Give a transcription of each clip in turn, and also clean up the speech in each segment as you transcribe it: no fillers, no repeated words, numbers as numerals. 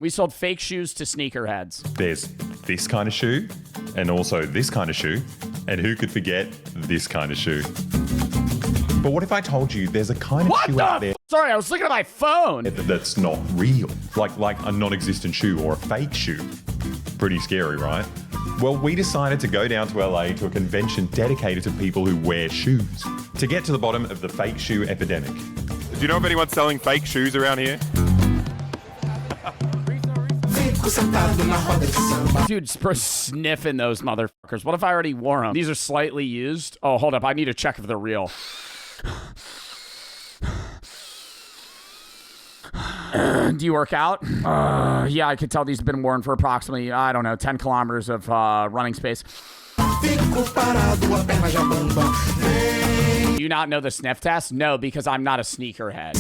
We sold fake shoes to sneakerheads. There's this kind of shoe and also this kind of shoe. And who could forget this kind of shoe? But what if I told you there's a kind of shoe out there? Sorry, I was looking at my phone. That's not real, like a non-existent shoe or a fake shoe. Pretty scary, right? Well, we decided to go down to LA to a convention dedicated to people who wear shoes to get to the bottom of the fake shoe epidemic. Do you know if anyone's selling fake shoes around here? Dude, sniffing those motherfuckers. What if I already wore them? These are slightly used. Oh, hold up. I need to check if they're real. Do you work out? Yeah, I could tell these have been worn for approximately, I don't know, 10 kilometers of running space. Do you not know the sniff test? No, because I'm not a sneakerhead.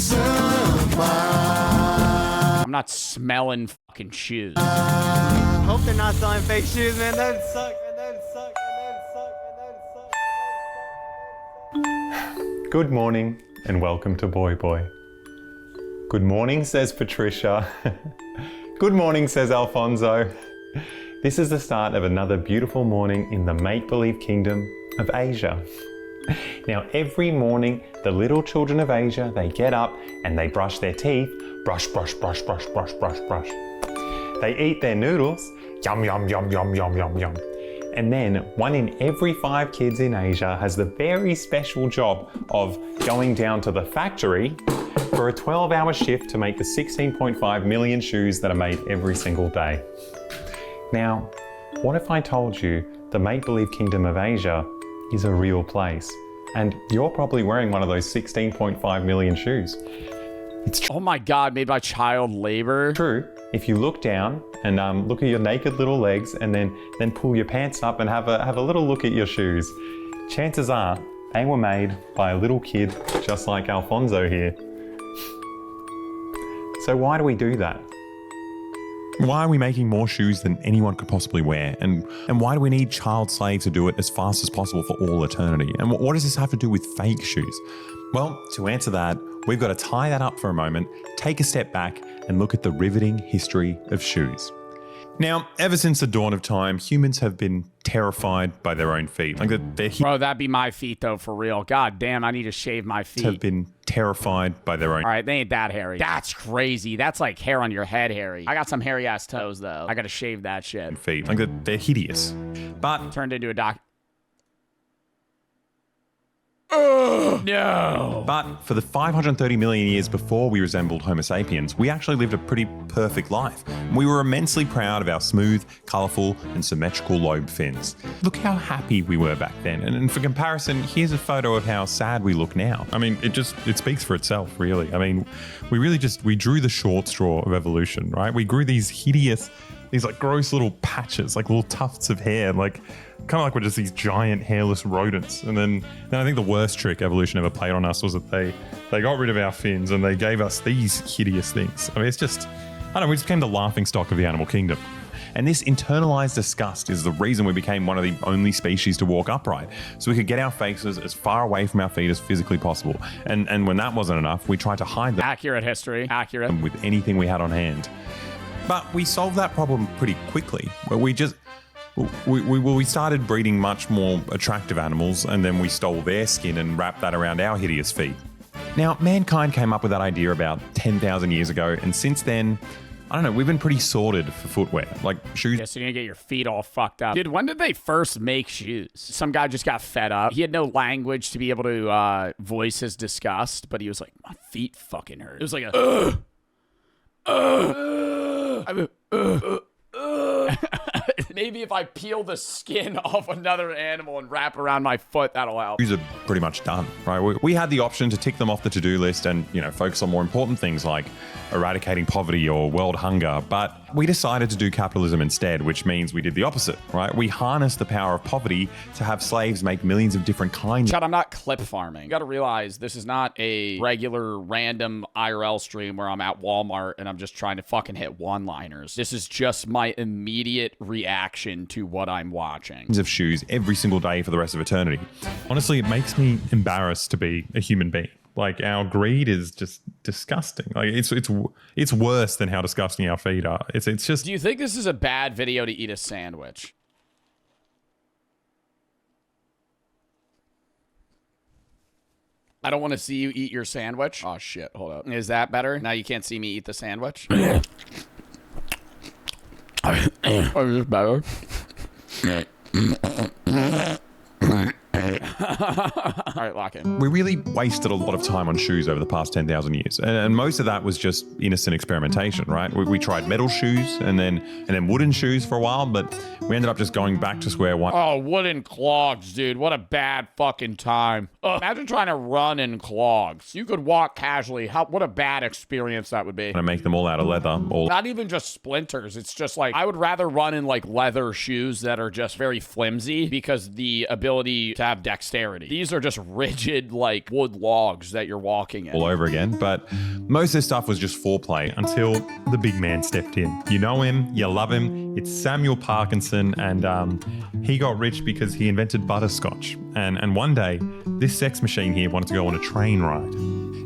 I'm not smelling fucking shoes. Hope they're not selling fake shoes, man. That'd suck, man. That'd suck, man. That'd suck. Good morning and welcome to Boy Boy. Good morning, says Patricia. Good morning, says Alfonso. This is the start of another beautiful morning in the make-believe kingdom of Asia. Now, every morning, the little children of Asia, they get up and they brush their teeth. Brush, brush, brush, brush, brush, brush, brush. They eat their noodles. Yum, yum, yum, yum, yum, yum, yum. And then 1 in every 5 kids in Asia has the very special job of going down to the factory for a 12-hour shift to make the 16.5 million shoes that are made every single day. Now, what if I told you the make-believe kingdom of Asia is a real place? And you're probably wearing one of those 16.5 million shoes. It's Oh my God, made by child labor. true. If you look down and look at your naked little legs and then pull your pants up and have a little look at your shoes, chances are they were made by a little kid just like Alfonso here. So why do we do that? Why are we making more shoes than anyone could possibly wear? And why do we need child slaves to do it as fast as possible for all eternity? And what does this have to do with fake shoes? Well, to answer that, we've got to tie that up for a moment, take a step back, and look at the riveting history of shoes. Now, ever since the dawn of time, humans have been terrified by their own feet. Like Bro, that'd be my feet, though, for real. God damn, I need to shave my feet. have been terrified by their own. All right, they ain't that hairy. That's crazy. That's like hair on your head hairy. I got some hairy ass toes, though. I gotta shave that shit. Feet. Like they're hideous. But Turned into a doc. No. But for the 530 million years before we resembled Homo sapiens, we actually lived a pretty perfect life. We were immensely proud of our smooth, colourful, and symmetrical lobe fins. Look how happy we were back then. And for comparison, here's a photo of how sad we look now. I mean, it speaks for itself, really. I mean, we drew the short straw of evolution, right? We grew these like gross little patches, like little tufts of hair, like kind of like we're just these giant hairless rodents. And then I think the worst trick evolution ever played on us was that they got rid of our fins and they gave us these hideous things. I mean, it's just, I don't know, we just became the laughing stock of the animal kingdom. And this internalized disgust is the reason we became one of the only species to walk upright. So we could get our faces as far away from our feet as physically possible. And when that wasn't enough, we tried to hide them. Accurate history. Accurate. With anything we had on hand. But we solved that problem pretty quickly. We started breeding much more attractive animals, and then we stole their skin and wrapped that around our hideous feet. Now, mankind came up with that idea about 10,000 years ago, and since then, I don't know, we've been pretty sorted for footwear, like shoes. Yeah, so you're gonna get your feet all fucked up. Dude, when did they first make shoes? Some guy just got fed up. He had no language to be able to voice his disgust, but he was like, my feet fucking hurt. It was like a, maybe if I peel the skin off another animal and wrap around my foot, that'll help. Shoes are pretty much done, right? We had the option to tick them off the to-do list and, focus on more important things like eradicating poverty or world hunger, but we decided to do capitalism instead, which means we did the opposite, right? We harnessed the power of poverty to have slaves make millions of different kinds. Chad, I'm not clip farming. You gotta realize this is not a regular random IRL stream where I'm at Walmart and I'm just trying to fucking hit one-liners. This is just my immediate reaction to what I'm watching. Of shoes every single day for the rest of eternity. Honestly, it makes me embarrassed to be a human being. Like, our greed is just disgusting. Like, it's worse than how disgusting our feet are. It's just. Do you think this is a bad video to eat a sandwich? I don't want to see you eat your sandwich. Oh shit, hold up. Is that better? Now you can't see me eat the sandwich? Oh, is this better? All right, lock in. We really wasted a lot of time on shoes over the past 10,000 years. And most of that was just innocent experimentation, right? We tried metal shoes and then wooden shoes for a while, but we ended up just going back to square one. Oh, wooden clogs, dude. What a bad fucking time. Imagine trying to run in clogs. You could walk casually. What a bad experience that would be. And make them all out of leather. Not even just splinters. It's just like, I would rather run in like leather shoes that are just very flimsy because the ability to have dexterity. These are just rigid like wood logs that you're walking in. All over again. But most of this stuff was just foreplay until the big man stepped in. You know him, you love him. It's Samuel Parkinson, and he got rich because he invented butterscotch. And one day, this sex machine here wanted to go on a train ride.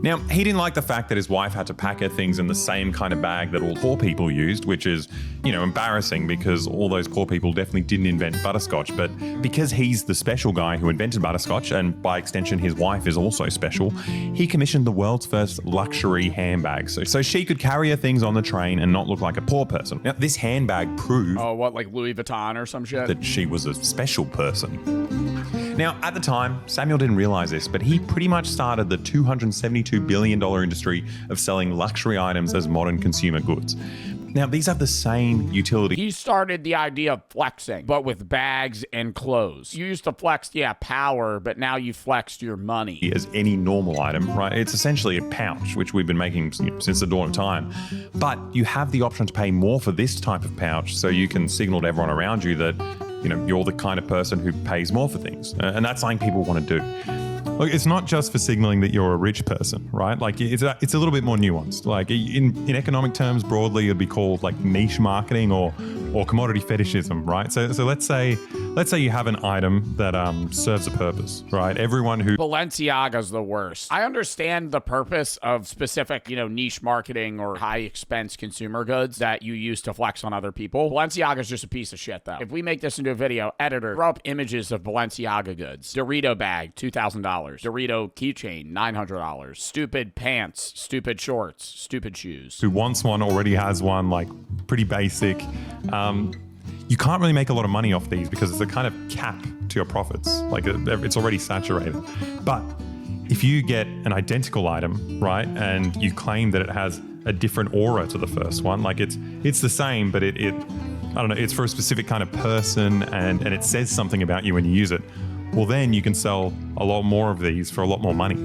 Now, he didn't like the fact that his wife had to pack her things in the same kind of bag that all poor people used, which is, embarrassing because all those poor people definitely didn't invent butterscotch. But because he's the special guy who invented butterscotch, and by extension his wife is also special, he commissioned the world's first luxury handbag. So she could carry her things on the train and not look like a poor person. Now, this handbag proved... Oh, what, like Louis Vuitton or some shit? ...that she was a special person. Now, at the time, Samuel didn't realize this, but he pretty much started the $272 billion industry of selling luxury items as modern consumer goods. Now, these have the same utility. He started the idea of flexing, but with bags and clothes. You used to flex, power, but now you flexed your money. As any normal item, right? It's essentially a pouch, which we've been making since the dawn of time. But you have the option to pay more for this type of pouch, so you can signal to everyone around you that you're the kind of person who pays more for things. And that's something people want to do. Look, it's not just for signaling that you're a rich person, right? Like, it's a little bit more nuanced. Like, in economic terms, broadly, it'd be called like niche marketing or commodity fetishism, right? So let's say you have an item that serves a purpose, right? Everyone who... Balenciaga's the worst. I understand the purpose of specific, niche marketing or high expense consumer goods that you use to flex on other people. Balenciaga's just a piece of shit, though. If we make this into a video, editor, throw up images of Balenciaga goods. Dorito bag, $2,000. Dorito keychain, $900. Stupid pants, stupid shorts, stupid shoes. Who wants one, already has one, like pretty basic. You can't really make a lot of money off these because it's a kind of cap to your profits. Like, it's already saturated. But if you get an identical item, right, and you claim that it has a different aura to the first one, like it's the same, but it I don't know, it's for a specific kind of person and it says something about you when you use it. Well, then you can sell a lot more of these for a lot more money.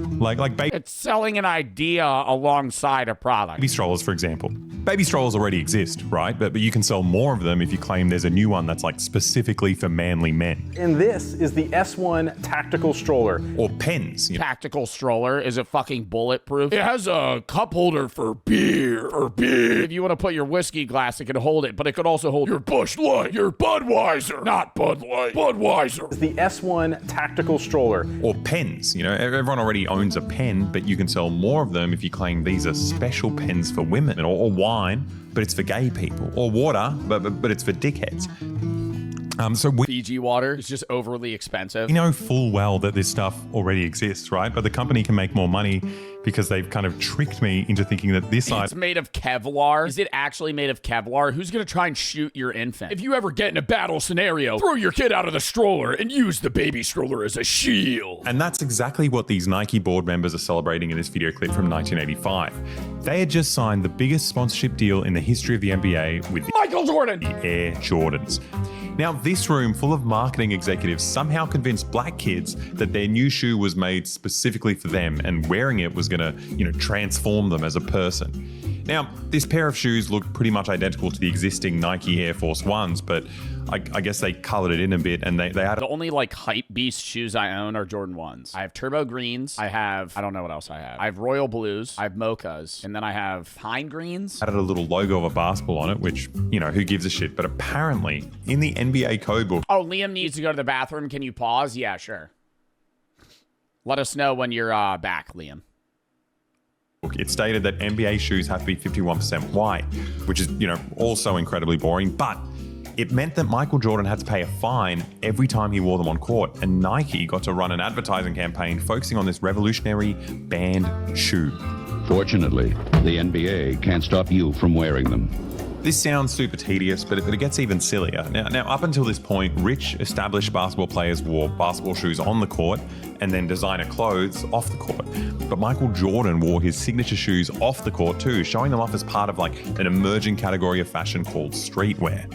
It's selling an idea alongside a product. Baby strollers, for example. Baby strollers already exist, right? But you can sell more of them if you claim there's a new one that's like specifically for manly men. And this is the S1 tactical stroller. Or pens. Tactical stroller, is it fucking bulletproof? It has a cup holder for beer or beer. If you want to put your whiskey glass, it can hold it, but it could also hold your Busch Light, your Budweiser, not Bud Light, Budweiser. It's the S1 tactical stroller. Or pens. Everyone already owns a pen, but you can sell more of them if you claim these are special pens for women. Or wine, but it's for gay people. Or water, but it's for dickheads. Fiji water is just overly expensive. You know full well that this stuff already exists, right? But the company can make more money because they've kind of tricked me into thinking that this It's made of Kevlar. Is it actually made of Kevlar? Who's going to try and shoot your infant? If you ever get in a battle scenario, throw your kid out of the stroller and use the baby stroller as a shield. And that's exactly what these Nike board members are celebrating in this video clip from 1985. They had just signed the biggest sponsorship deal in the history of the NBA with Michael Jordan! The Air Jordans. Now, this room full of marketing executives somehow convinced black kids that their new shoe was made specifically for them and wearing it was going to, transform them as a person. Now, this pair of shoes looked pretty much identical to the existing Nike Air Force Ones, but I guess they colored it in a bit and they had... The only hype beast shoes I own are Jordan 1s. I have turbo greens. I don't know what else I have. I have royal blues. I have mochas. And then I have pine greens. Added a little logo of a basketball on it, which, who gives a shit? But apparently, in the NBA code book... Oh, Liam needs to go to the bathroom. Can you pause? Yeah, sure. Let us know when you're back, Liam. It stated that NBA shoes have to be 51% white, which is, also incredibly boring, but it meant that Michael Jordan had to pay a fine every time he wore them on court, and Nike got to run an advertising campaign focusing on this revolutionary banned shoe. Fortunately, the NBA can't stop you from wearing them. This sounds super tedious, but it gets even sillier. Now, up until this point, rich, established basketball players wore basketball shoes on the court and then designer clothes off the court. But Michael Jordan wore his signature shoes off the court too, showing them off as part of an emerging category of fashion called streetwear.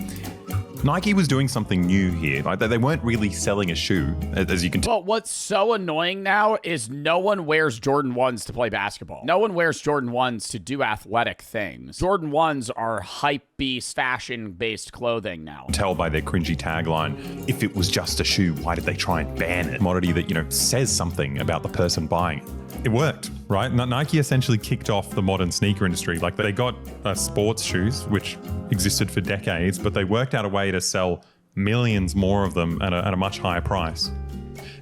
Nike was doing something new here. Right? They weren't really selling a shoe, as you can tell. But what's so annoying now is no one wears Jordan 1s to play basketball. No one wears Jordan 1s to do athletic things. Jordan 1s are hype-beast, fashion-based clothing now. Tell by their cringy tagline, if it was just a shoe, why did they try and ban it? A commodity that, says something about the person buying it. It worked, right? Nike essentially kicked off the modern sneaker industry. They got sports shoes, which existed for decades, but they worked out a way to sell millions more of them at a much higher price.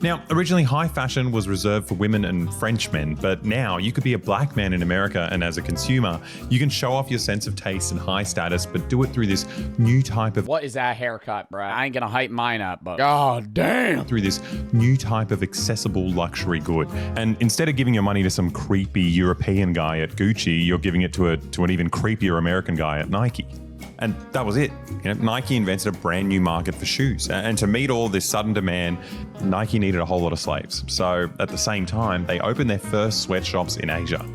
Now, originally high fashion was reserved for women and French men, but now you could be a black man in America, and as a consumer, you can show off your sense of taste and high status, but do it through this new type of... What is that haircut, bro? I ain't gonna hype mine up, but... God damn! Through this new type of accessible luxury good. And instead of giving your money to some creepy European guy at Gucci, you're giving it to an even creepier American guy at Nike. And that was it. Nike invented a brand new market for shoes. And to meet all this sudden demand, Nike needed a whole lot of slaves. So at the same time, they opened their first sweatshops in Asia.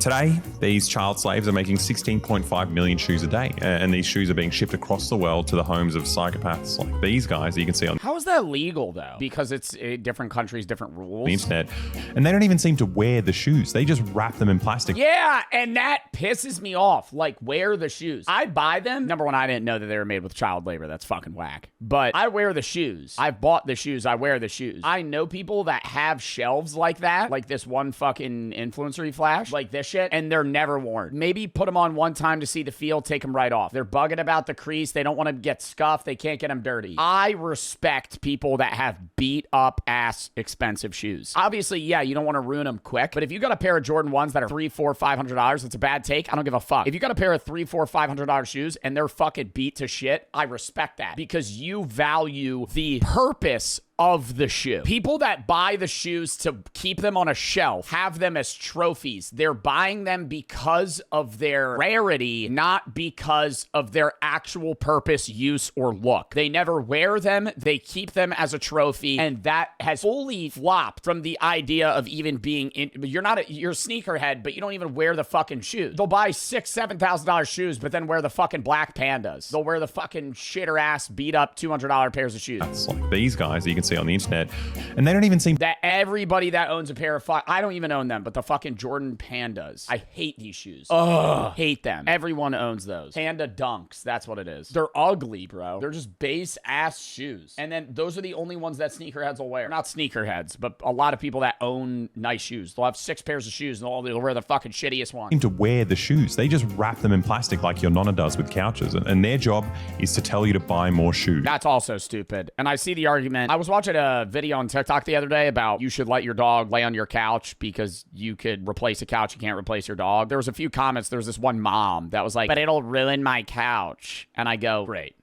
Today, these child slaves are making 16.5 million shoes a day, and these shoes are being shipped across the world to the homes of psychopaths like these guys that you can see on... How is that legal, though? Because it's different countries, different rules. ...the internet, and they don't even seem to wear the shoes. They just wrap them in plastic. Yeah, and that pisses me off. Wear the shoes. I buy them. Number one, I didn't know that they were made with child labor. That's fucking whack. But I wear the shoes. I've bought the shoes. I wear the shoes. I know people that have shelves like that, like this one fucking influencer flash, like this shit, and they're never worn. Maybe put them on one time to see the feel, take them right off. They're bugging about the crease. They don't want to get scuffed. They can't get them dirty. I respect people that have beat up ass expensive shoes. Obviously, yeah, you don't want to ruin them quick, but if you got a pair of Jordan 1s that are $300, $400, $500, it's a bad take. I don't give a fuck. If you got a pair of $300, $400, $500 shoes and they're fucking beat to shit, I respect that because you value the purpose of the shoe. People that buy the shoes to keep them on a shelf, have them as trophies. They're buying them because of their rarity, not because of their actual purpose, use, or look. They never wear them. They keep them as a trophy, and that has fully flopped from the idea of even being in. You're a sneakerhead, but you don't even wear the fucking shoes. They'll buy $6,000, $7,000 shoes, but then wear the fucking black pandas. They'll wear the fucking shitter ass beat up $200 pairs of shoes. That's like these guys that you can see on the internet, and they don't even seem that everybody that owns a pair of I don't even own them, but the fucking Jordan Pandas. I hate these shoes. Ugh, hate them. Everyone owns those. Panda Dunks, that's what it is. They're ugly, bro. They're just base ass shoes. And then those are the only ones that sneakerheads will wear. Not sneakerheads, but a lot of people that own nice shoes. They'll have 6 pairs of shoes and they'll wear the fucking shittiest one. Seem to wear the shoes. They just wrap them in plastic like your nonna does with couches, and their job is to tell you to buy more shoes. That's also stupid. And I see the argument. I was watching a video on TikTok the other day about you should let your dog lay on your couch because you could replace a couch. You can't replace your dog. There was a few comments. There was this one mom that was like, but it'll ruin my couch. And I go, great.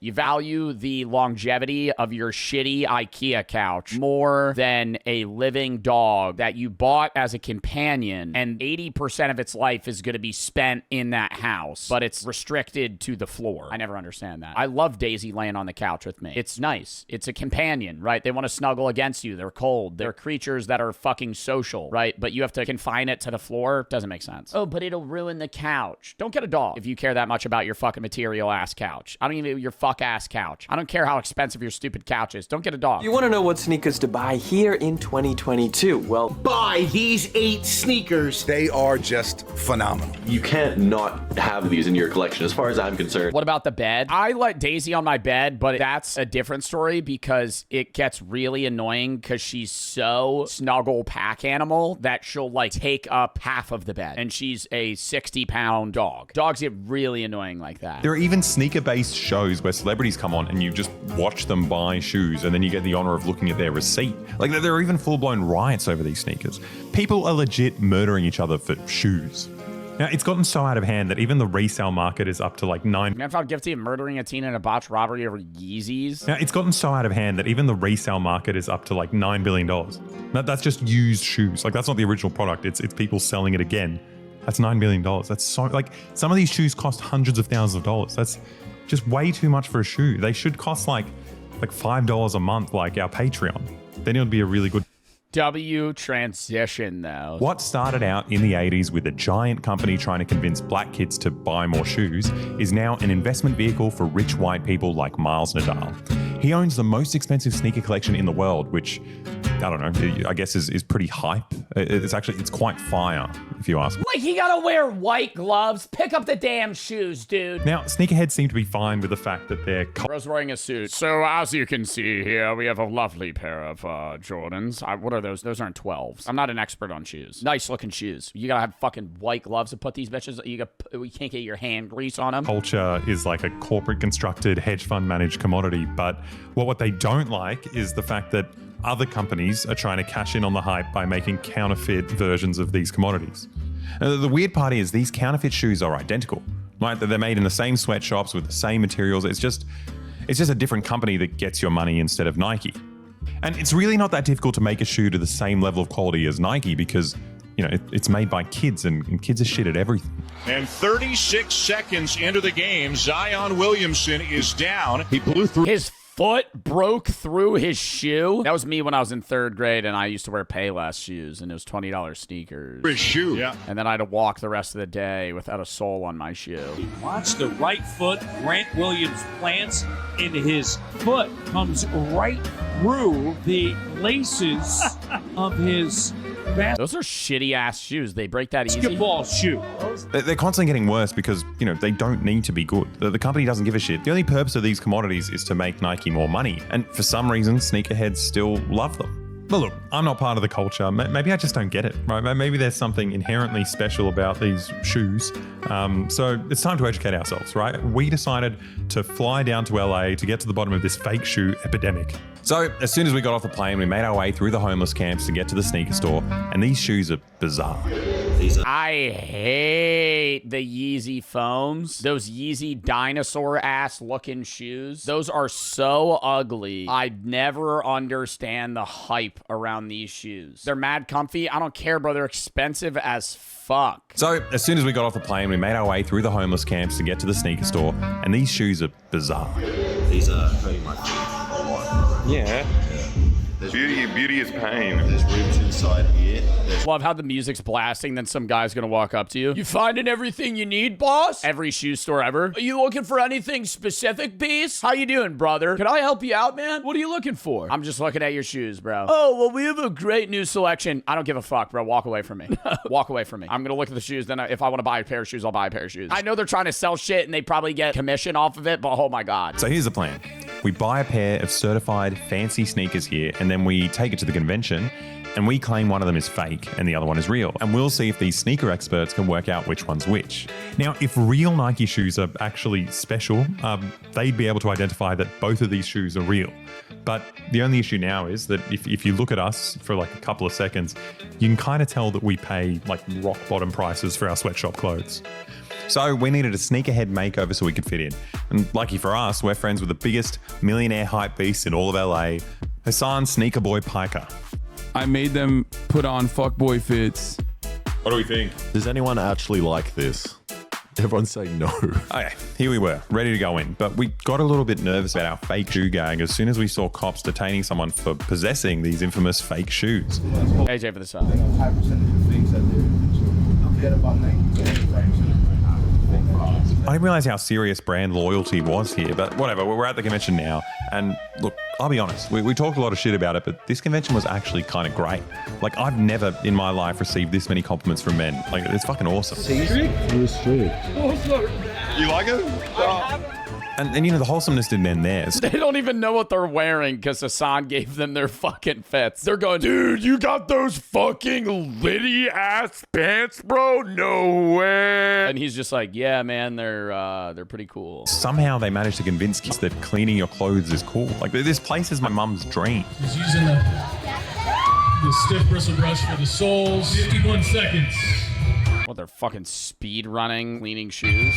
You value the longevity of your shitty IKEA couch more than a living dog that you bought as a companion, and 80% of its life is going to be spent in that house, but it's restricted to the floor. I never understand that. I love Daisy laying on the couch with me. It's nice. It's a companion, right? They want to snuggle against you. They're cold. They're creatures that are fucking social, right? But you have to confine it to the floor. Doesn't make sense. Oh, but it'll ruin the couch. Don't get a dog if you care that much about your fucking material ass couch. I don't even your fuck ass couch. I don't care how expensive your stupid couch is. Don't get a dog. You want to know what sneakers to buy here in 2022? Well, buy these 8 sneakers. They are just phenomenal. You can't not have these in your collection as far as I'm concerned. What about the bed? I let Daisy on my bed, but that's a different story because it gets really annoying because she's so snuggle pack animal that she'll like take up half of the bed, and she's a 60-pound dog. Dogs get really annoying like that. There are even sneaker-based shows shows where celebrities come on and you just watch them buy shoes and then you get the honor of looking at their receipt. Like, there are even full-blown riots over these sneakers. People are legit murdering each other for shoes. Now, it's gotten so out of hand that even the resale market is up to like Man found guilty of murdering a teen in a botched robbery over Yeezys. Now, it's gotten so out of hand that even the resale market is up to like $9 billion. That's just used shoes. Like, that's not the original product. It's people selling it again. That's $9 billion. That's so, like, some of these shoes cost hundreds of thousands of dollars. That's just way too much for a shoe. They should cost like $5 a month, like our Patreon. Then it would be a really good transition, though. What started out in the 80s with a giant company trying to convince black kids to buy more shoes is now an investment vehicle for rich white people like Miles Nadal. He owns the most expensive sneaker collection in the world, which, I don't know, I guess is pretty hype. It's quite fire, if you ask. Like, you gotta wear white gloves. Pick up the damn shoes, dude. Now, sneakerheads seem to be fine with the fact that they're... Bro's wearing a suit. So, as you can see here, we have a lovely pair of Jordans. What are those? Those aren't 12s. I'm not an expert on shoes. Nice looking shoes. You gotta have fucking white gloves to put these bitches. You can't get your hand grease on them. Culture is like a corporate constructed, hedge fund managed commodity, but what they don't like is the fact that other companies are trying to cash in on the hype by making counterfeit versions of these commodities. The weird part is these counterfeit shoes are identical. Right? They're made in the same sweatshops with the same materials. It's just a different company that gets your money instead of Nike. And it's really not that difficult to make a shoe to the same level of quality as Nike because, you know, it's made by kids and kids are shit at everything. And 36 seconds into the game, Zion Williamson is down. He blew through his foot broke through his shoe. That was me when I was in 3rd grade and I used to wear Payless shoes and it was $20 sneakers. his shoe. Yeah. And then I had to walk the rest of the day without a sole on my shoe. Watch the right foot. Grant Williams plants and his foot comes right through the laces of his Those are shitty ass shoes. They break that easy. basketball shoe. They're constantly getting worse because, you know, they don't need to be good. The company doesn't give a shit. The only purpose of these commodities is to make Nike more money. And for some reason, sneakerheads still love them. But look, I'm not part of the culture. Maybe I just don't get it, right? Maybe there's something inherently special about these shoes. So it's time to educate ourselves, right? We decided to fly down to LA to get to the bottom of this fake shoe epidemic. So as soon as we got off the plane, we made our way through the homeless camps to get to the sneaker store, and these shoes are bizarre. I hate the Yeezy foams. Those Yeezy dinosaur ass looking shoes. Those are so ugly. I never understand the hype around these shoes. They're mad comfy. I don't care, bro. They're expensive as fuck. So as soon as we got off the plane, we made our way through the homeless camps to get to the sneaker store, and these shoes are bizarre. These are hurting my feet a lot. Yeah. Beauty is pain. There's ribs inside here. Love how the music's blasting, then some guy's gonna walk up to you. You finding everything you need, boss? Every shoe store ever. Are you looking for anything specific, Beast? How you doing, brother? Can I help you out, man? What are you looking for? I'm just looking at your shoes, bro. Oh, well, we have a great new selection. I don't give a fuck, bro. Walk away from me. Walk away from me. I'm gonna look at the shoes, then if I want to buy a pair of shoes, I'll buy a pair of shoes. I know they're trying to sell shit and they probably get commission off of it, but oh my God. So here's the plan. We buy a pair of certified fancy sneakers here, and then we take it to the convention, and we claim one of them is fake and the other one is real. And we'll see if these sneaker experts can work out which one's which. Now, if real Nike shoes are actually special, they'd be able to identify that both of these shoes are real. But the only issue now is that if you look at us for like a couple of seconds, you can kind of tell that we pay like rock bottom prices for our sweatshop clothes. So we needed a sneakerhead makeover so we could fit in. And lucky for us, we're friends with the biggest millionaire hype beast in all of LA, Hassan Sneaker Boy Piker. I made them put on fuckboy fits. What do we think? Does anyone actually like this? Everyone's saying no. Okay, here we were, ready to go in, but we got a little bit nervous about our fake shoe gang as soon as we saw cops detaining someone for possessing these infamous fake shoes. AJ for the side. I didn't realize how serious brand loyalty was here, but whatever, we're at the convention now. And look, I'll be honest, we talked a lot of shit about it, but this convention was actually kind of great. Like, I've never in my life received this many compliments from men. Like, it's fucking awesome. You're strict. You like it? And you know, the wholesomeness didn't end there. They don't even know what they're wearing because Hassan gave them their fucking fits. They're going, dude, you got those fucking litty ass pants, bro? No way. And he's just like, yeah, man, they're pretty cool. Somehow they managed to convince kids that cleaning your clothes is cool. Like, this place is my mum's dream. He's using the stiff bristle brush for the soles. 51 seconds. What, they're fucking speed running, cleaning shoes?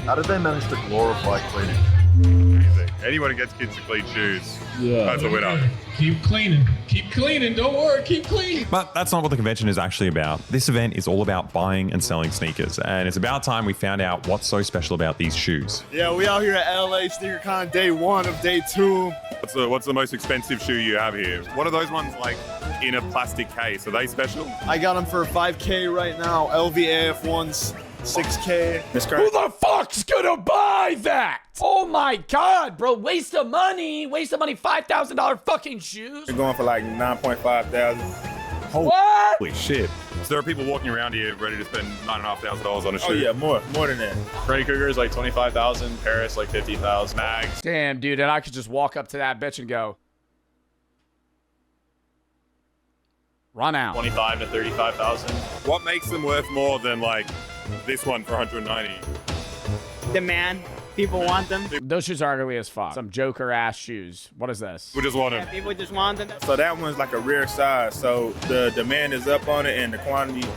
How did they manage to glorify cleaning? Amazing. Anyone who gets kids to clean shoes, that's a winner. Keep cleaning. Keep cleaning. Don't worry. Keep cleaning. But that's not what the convention is actually about. This event is all about buying and selling sneakers. And it's about time we found out what's so special about these shoes. Yeah, we out here at LA SneakerCon day 1 of day 2. What's the most expensive shoe you have here? What are those ones like in a plastic case? Are they special? I got them for $5K right now. LV AF1s. 6K. Who the fuck's gonna buy that? Oh my god, bro. Waste of money. $5,000 fucking shoes. You're going for like 9.5 thousand. Holy shit. So there are people walking around here ready to spend $9,500 on a shoe. Oh yeah, more than that. Freddy Krueger's like 25,000, Paris like 50,000. Mags. Damn, dude, and I could just walk up to that bitch and go, run out. 25 to 35,000. What makes them worth more than like this one for 190? Demand. People want them. Those shoes are ugly as fuck. Some Joker ass shoes. What is this? We just want them. Yeah, people just want them. So that one's like a rare size. So the demand is up on it and the quantity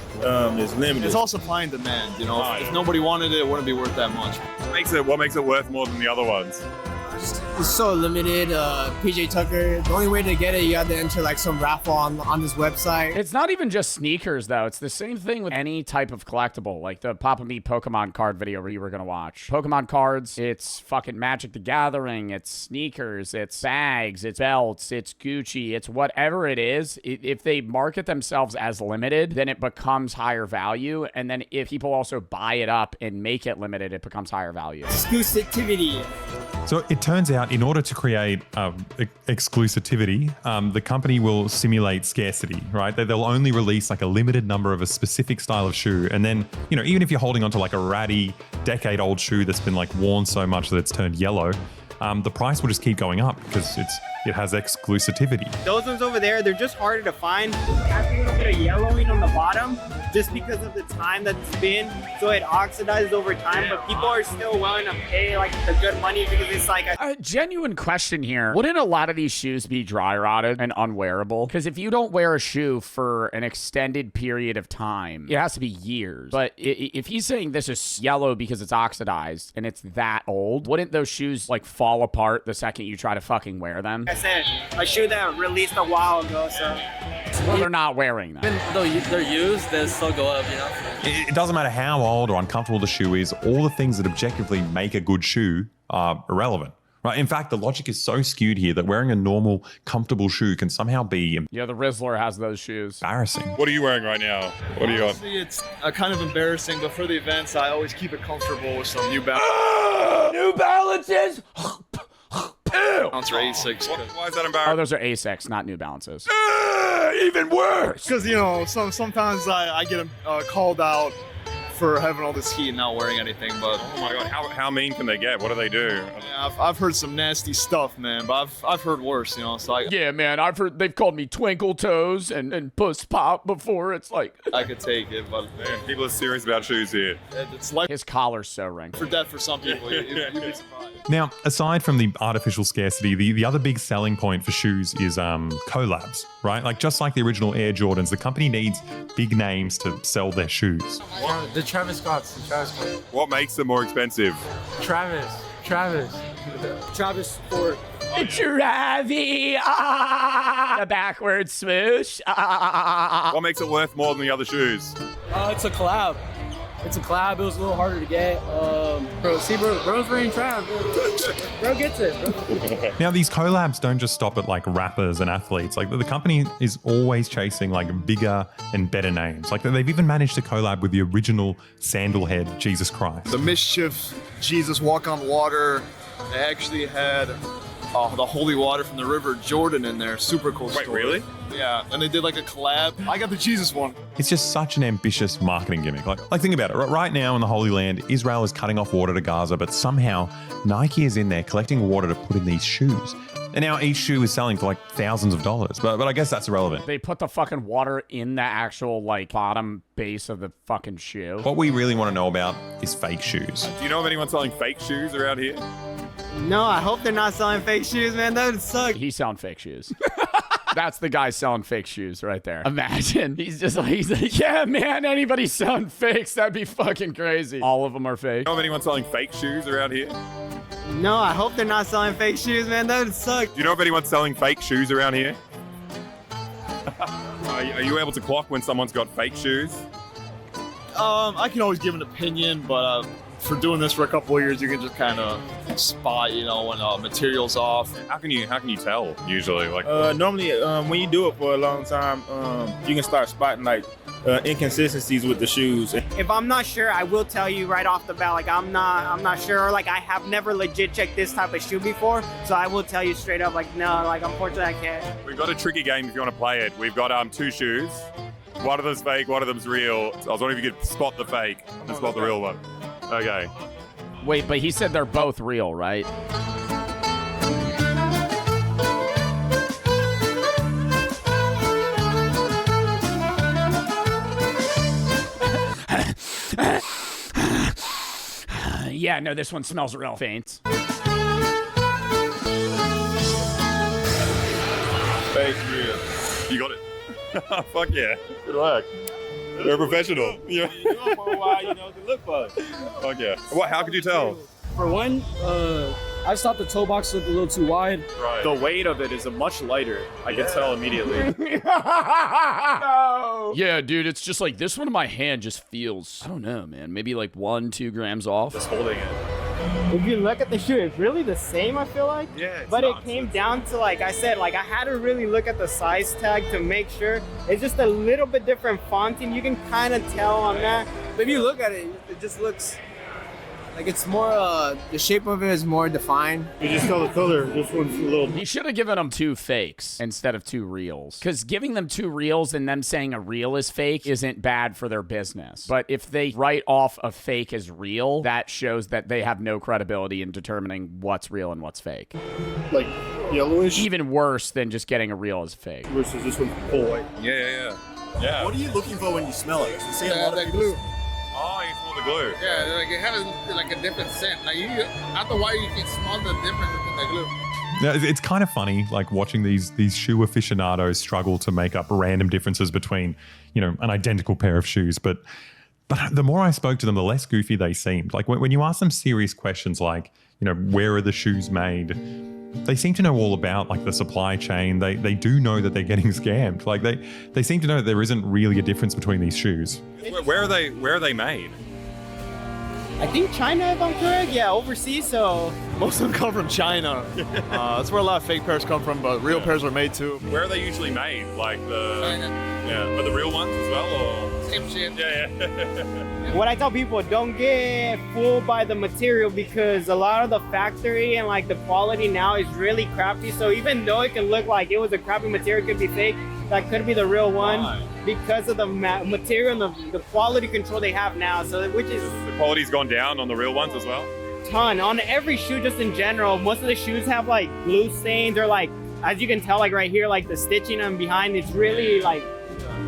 is limited. It's all supply and demand. You know, if nobody wanted it, it wouldn't be worth that much. What makes it worth more than the other ones? It's so limited. PJ Tucker. The only way to get it, you have to enter like some raffle on this website. It's not even just sneakers though. It's the same thing with any type of collectible, like the Papa Me Pokemon card video you were gonna watch. Pokemon cards. It's fucking Magic the Gathering. It's sneakers. It's bags. It's belts. It's Gucci. It's whatever it is. If they market themselves as limited, then it becomes higher value. And then if people also buy it up and make it limited, it becomes higher value. Exclusivity. So it turns out in order to create exclusivity, the company will simulate scarcity, right? They'll only release like a limited number of a specific style of shoe. And then, you know, even if you're holding onto like a ratty decade-old shoe that's been like worn so much that it's turned yellow, the price will just keep going up because it has exclusivity. Those ones over there, they're just harder to find. It has a little bit of yellowing on the bottom just because of the time that it's been. So it oxidizes over time, but people are still willing to pay like the good money because it's like a genuine question here. Wouldn't a lot of these shoes be dry rotted and unwearable? Because if you don't wear a shoe for an extended period of time, it has to be years. But if he's saying this is yellow because it's oxidized and it's that old, wouldn't those shoes like fall apart the second you try to fucking wear them? I said, a shoe that released a while ago, so. Well, they're not wearing them. Even though they're used, they still go up, you know? It doesn't matter how old or uncomfortable the shoe is, all the things that objectively make a good shoe are irrelevant. Right. In fact, the logic is so skewed here that wearing a normal, comfortable shoe can somehow be yeah, the Rizzler has those shoes. Embarrassing. What are you wearing right now? What are you on? Honestly, it's kind of embarrassing, but for the events, I always keep it comfortable with some New Balance. New Balances? Bounce or A6. Why is that embarrassing? Oh, those are A6, not New Balances. Even worse. Because, you know, sometimes I get called out for having all this heat and not wearing anything, but oh my god, how mean can they get? What do they do? Yeah, I've heard some nasty stuff, man, but I've heard worse, you know. So yeah, man, I've heard they've called me Twinkle Toes and Puss Pop before. It's like I could take it, but man, people are serious about shoes here. It's like his collar's so wrinkled. For death for some people. You'd be surprised. Now, aside from the artificial scarcity, the other big selling point for shoes is collabs, right? Like just like the original Air Jordans, the company needs big names to sell their shoes. The Travis Scotts. What makes them more expensive? Travis Sport. Travi, the backwards swoosh. What makes it worth more than the other shoes? It's a collab. It was a little harder to get. Bro's wearing Trav. Bro gets it, bro. Now, these collabs don't just stop at like rappers and athletes. Like the company is always chasing like bigger and better names. Like they've even managed to collab with the original Sandalhead Jesus Christ. The Mischief Jesus Walk on Water. They actually had the holy water from the River Jordan in there. Super cool story. Wait, really? Yeah, and they did like a collab. I got the Jesus one. It's just such an ambitious marketing gimmick. Like think about it. Right now in the Holy Land, Israel is cutting off water to Gaza, but somehow Nike is in there collecting water to put in these shoes. And now each shoe is selling for like thousands of dollars. But I guess that's irrelevant. They put the fucking water in the actual like bottom base of the fucking shoe. What we really want to know about is fake shoes. Do you know of anyone selling fake shoes around here? No, I hope they're not selling fake shoes, man. That would suck. He's selling fake shoes. That's the guy selling fake shoes right there. Imagine. He's like, yeah, man, anybody selling fakes, that'd be fucking crazy. All of them are fake. Do you know of anyone selling fake shoes around here? No, I hope they're not selling fake shoes, man. That would suck. Do you know of anyone selling fake shoes around here? Are you able to clock when someone's got fake shoes? I can always give an opinion, but for doing this for a couple of years, you can just kind of spot, when material's off. How can you tell usually? Like normally, when you do it for a long time, you can start spotting like inconsistencies with the shoes. If I'm not sure, I will tell you right off the bat. Like I'm not sure. Like I have never legit checked this type of shoe before, so I will tell you straight up. Like no, like unfortunately I can't. We've got a tricky game if you want to play it. We've got 2 shoes. One of them's fake, one of them's real. I was wondering if you could spot the fake and spot the real one. Okay. Wait, but he said they're both real, right? Yeah, no, this one smells real faint. Fake real. You got it. Fuck yeah. Good luck. You're a professional. Yeah. You do it for a while, to look for. Fuck yeah. What? How could you tell? For one, I just thought the toe box looked a little too wide. Right. The weight of it is much lighter. I can tell immediately. No. Yeah, dude, it's just like this one in my hand just feels, I don't know, man, maybe like 1-2 grams off. Just holding it. If you look at the shoe, it's really the same, I feel like. Yeah, but it came down to, like I said, like I had to really look at the size tag to make sure. It's just a little bit different fonting. You can kind of tell on that. But if you look at it, it just looks like it's more, the shape of it is more defined. You just tell the color. This one's a little. He should have given them 2 fakes instead of 2 reals. Because giving them 2 reals and them saying a reel is fake isn't bad for their business. But if they write off a fake as real, that shows that they have no credibility in determining what's real and what's fake. Like yellowish? Even worse than just getting a reel as fake. Versus this one's full white. Yeah. What are you looking for when you smell it? You see a lot of that glue. Oh, you smell the glue. Yeah, like it has like a different scent. Like after a while, you can smell the difference between the glue. Yeah, it's kind of funny, like watching these shoe aficionados struggle to make up random differences between, an identical pair of shoes. But the more I spoke to them, the less goofy they seemed. Like when you ask them serious questions like, where are the shoes made? They seem to know all about like the supply chain. They do know that they're getting scammed. Like they seem to know that there isn't really a difference between these shoes. Where are they made? I think China, if I'm correct. Yeah, overseas. So most of them come from China. That's where a lot of fake pairs come from, but real pairs are made too. Where are they usually made? Like but the real ones as well, or same shit. Yeah. What I tell people, don't get fooled by the material because a lot of the factory and like the quality now is really crappy. So even though it can look like it was a crappy material, it could be fake. That could be the real one because of the material and the quality control they have now. So which is the quality's gone down on the real ones as well. Ton on every shoe, just in general. Most of the shoes have like glue stains or like, as you can tell, like right here, like the stitching on behind. It's really like.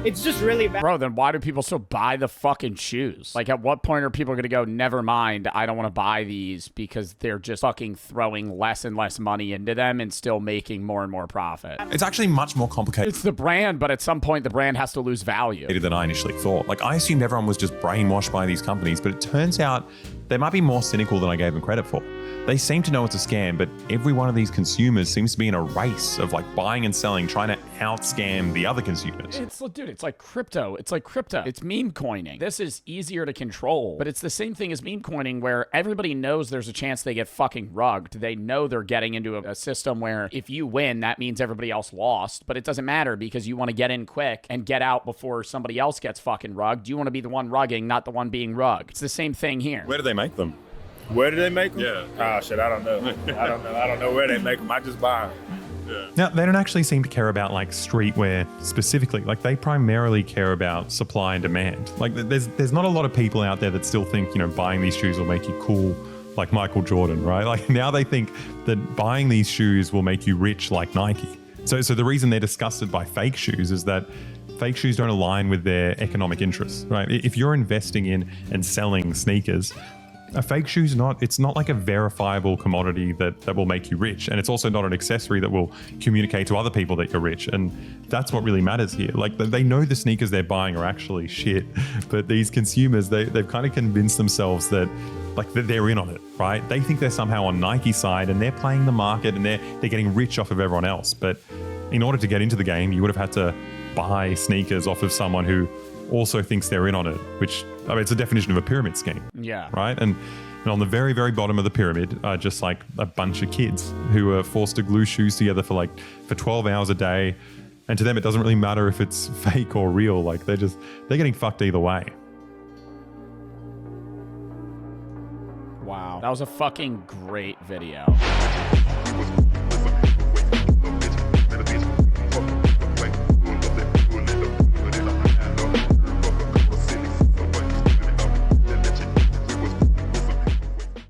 It's just really bad. Bro, then why do people still buy the fucking shoes? Like, at what point are people going to go, never mind, I don't want to buy these because they're just fucking throwing less and less money into them and still making more and more profit? It's actually much more complicated. It's the brand, but at some point, the brand has to lose value. Than I initially thought. Like, I assumed everyone was just brainwashed by these companies, but it turns out they might be more cynical than I gave them credit for. They seem to know it's a scam, but every one of these consumers seems to be in a race of like buying and selling, trying to out-scam the other consumers. Dude, it's like crypto. It's meme coining. This is easier to control, but it's the same thing as meme coining where everybody knows there's a chance they get fucking rugged. They know they're getting into a system where if you win, that means everybody else lost, but it doesn't matter because you want to get in quick and get out before somebody else gets fucking rugged. You want to be the one rugging, not the one being rugged. It's the same thing here. Where do they make them? Where do they make them? Yeah. Oh shit, I don't know. I don't know where they make them. I just buy them. Yeah. Now, they don't actually seem to care about like streetwear specifically. Like they primarily care about supply and demand. Like there's not a lot of people out there that still think, buying these shoes will make you cool like Michael Jordan, right? Like now they think that buying these shoes will make you rich like Nike. So the reason they're disgusted by fake shoes is that fake shoes don't align with their economic interests, right? If you're investing in and selling sneakers, a fake shoe's it's not like a verifiable commodity that will make you rich. And it's also not an accessory that will communicate to other people that you're rich. And that's what really matters here. Like they know the sneakers they're buying are actually shit, but these consumers, they've kind of convinced themselves that they're in on it, right? They think they're somehow on Nike's side and they're playing the market and they're getting rich off of everyone else. But in order to get into the game, you would have had to buy sneakers off of someone who also thinks they're in on it, which, it's a definition of a pyramid scheme. Yeah. Right? And on the very, very bottom of the pyramid are just like a bunch of kids who are forced to glue shoes together for 12 hours a day. And to them, it doesn't really matter if it's fake or real. Like they're getting fucked either way. Wow. That was a fucking great video.